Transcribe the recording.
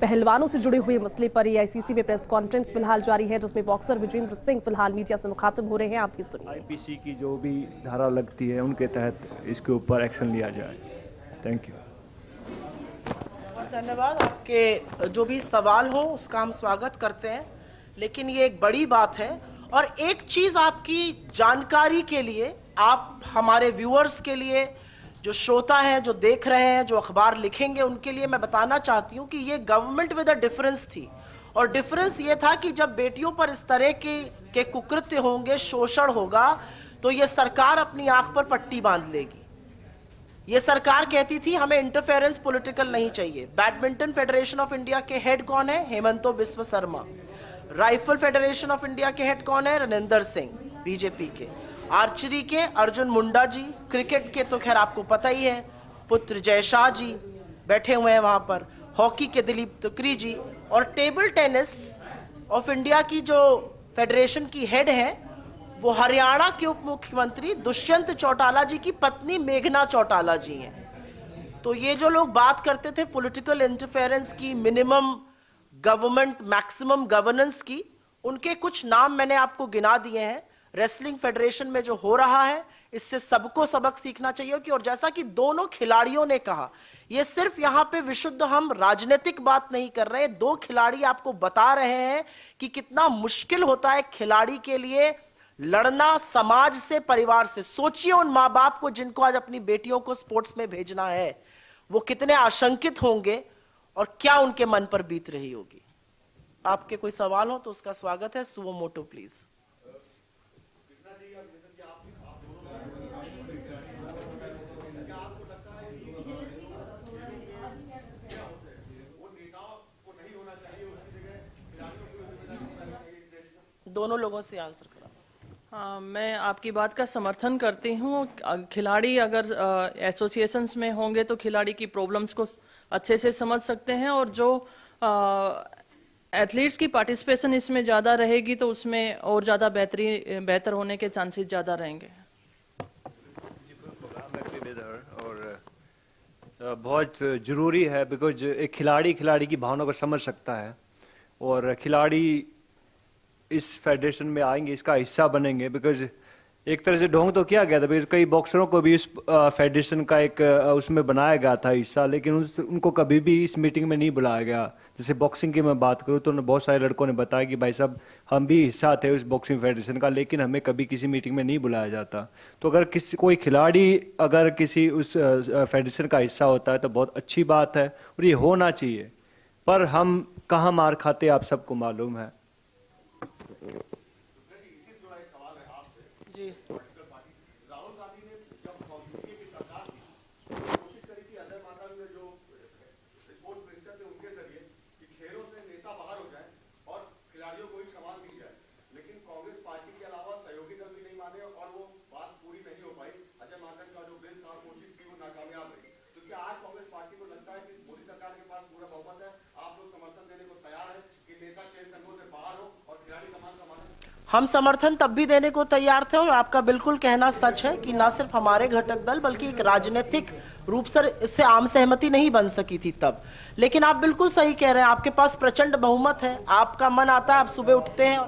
पहलवानों से जुड़े हुए मसले पर एआईसीसी में प्रेस कॉन्फ्रेंस फिलहाल जारी है, जिसमें बॉक्सर विजेंद्र सिंह फिलहाल मीडिया से मुखातिब हो रहे हैं। आपकी सुनिए। आईपीसी की जो भी धारा लगती है उनके तहत इसके ऊपर एक्शन लिया जाए। Thank you. धन्यवाद। आपके जो भी सवाल हो उसका हम स्वागत करते हैं, लेकिन ये एक बड़ी बात है। और एक चीज आपकी जानकारी के लिए, आप हमारे व्यूअर्स के लिए, जो श्रोता हैं, जो देख रहे हैं, जो अखबार लिखेंगे, उनके लिए मैं बताना चाहती हूं कि ये गवर्नमेंट विद अ डिफरेंस थी। और डिफरेंस ये था कि जब बेटियों पर इस तरह के कुकृत्य होंगे, शोषण होगा, तो ये सरकार अपनी आंख पर पट्टी बांध लेगी। ये सरकार कहती थी हमें इंटरफेरेंस पॉलिटिकल नहीं चाहिए। बैडमिंटन फेडरेशन ऑफ इंडिया के हेड कौन है? Himanta Biswa Sarma. Rifle federation of India के हेड कौन है? रणेंद्र सिंह, बीजेपी के। आर्चरी के अर्जुन मुंडा जी। क्रिकेट के तो खैर आपको पता ही है, पुत्र जयशाह जी बैठे हुए हैं वहां पर। हॉकी के दिलीप तुकरी जी। और टेबल टेनिस ऑफ इंडिया की जो फेडरेशन की हेड है वो हरियाणा के उप मुख्यमंत्री दुष्यंत चौटाला जी की पत्नी मेघना चौटाला जी हैं। तो ये जो लोग बात करते थे पॉलिटिकल इंटरफेरेंस की, मिनिमम गवर्नमेंट मैक्सिमम गवर्नेंस की, उनके कुछ नाम मैंने आपको गिना दिए हैं। रेसलिंग फेडरेशन में जो हो रहा है, इससे सबको सबक सीखना चाहिए कि, और जैसा कि दोनों खिलाड़ियों ने कहा, ये सिर्फ यहां पे विशुद्ध हम राजनीतिक बात नहीं कर रहे। दो खिलाड़ी आपको बता रहे हैं कि कितना मुश्किल होता है खिलाड़ी के लिए लड़ना समाज से, परिवार से। सोचिए उन माँ बाप को जिनको आज अपनी बेटियों को स्पोर्ट्स में भेजना है, वो कितने आशंकित होंगे और क्या उनके मन पर बीत रही होगी। आपके कोई सवाल हो तो उसका स्वागत है। सुवो मोटो प्लीज। दोनों लोगों से आंसर करा। हाँ, मैं आपकी बात का समर्थन करती हूँ। खिलाड़ी अगर एसोसिएशंस में होंगे तो खिलाड़ी की प्रॉब्लम्स को अच्छे से समझ सकते हैं, और जो एथलीट्स की पार्टिसिपेशन इसमें ज़्यादा रहेगी तो उसमें और ज़्यादा बेहतर होने के चांसेस ज़्यादा रहेंगे। और बहुत ज़रूरी है, बिकॉज एक खिलाड़ी की भावना को समझ सकता है, और खिलाड़ी इस फेडरेशन में आएंगे, इसका हिस्सा बनेंगे। बिकॉज एक तरह से ढोंग तो किया गया था, बिकॉज कई बॉक्सरों को भी इस फेडरेशन का एक उसमें बनाया गया था हिस्सा, लेकिन उनको कभी भी इस मीटिंग में नहीं बुलाया गया। जैसे बॉक्सिंग की मैं बात करूँ तो बहुत सारे लड़कों ने बताया कि भाई साहब हम भी हिस्सा थे उस बॉक्सिंग फेडरेशन का, लेकिन हमें कभी किसी मीटिंग में नहीं बुलाया जाता। तो अगर कोई खिलाड़ी अगर किसी उस फेडरेशन का हिस्सा होता है तो बहुत अच्छी बात है, और ये होना चाहिए। पर हम कहाँ मार खाते आप सबको मालूम है। जी। राहुल गांधी ने जब यूपीए की सरकार थी तो कोशिश करी थी अजय माकन में जो स्पोर्ट्स मिनिस्टर थे उनके जरिए कि खेलों से नेता बाहर हो जाए और खिलाड़ियों को ही सवाल दी जाए, लेकिन कांग्रेस पार्टी के अलावा सहयोगी दल भी नहीं माने और वो बात पूरी नहीं हो पाई। अजय माकन का जो बिल था, कोशिश थी, वो नाकामयाब रही। तो क्या आज कांग्रेस पार्टी को लगता है कि मोदी सरकार के पास पूरा बहुमत है, आप लोग समर्थन देने को तैयार है कि नेता खेल संघों से बाहर हो और खिलाड़ी समान समान? हम समर्थन तब भी देने को तैयार थे, और आपका बिल्कुल कहना सच है कि ना सिर्फ हमारे घटक दल बल्कि एक राजनीतिक रूप से इससे आम सहमति नहीं बन सकी थी तब। लेकिन आप बिल्कुल सही कह रहे हैं, आपके पास प्रचंड बहुमत है, आपका मन आता है, आप सुबह उठते हैं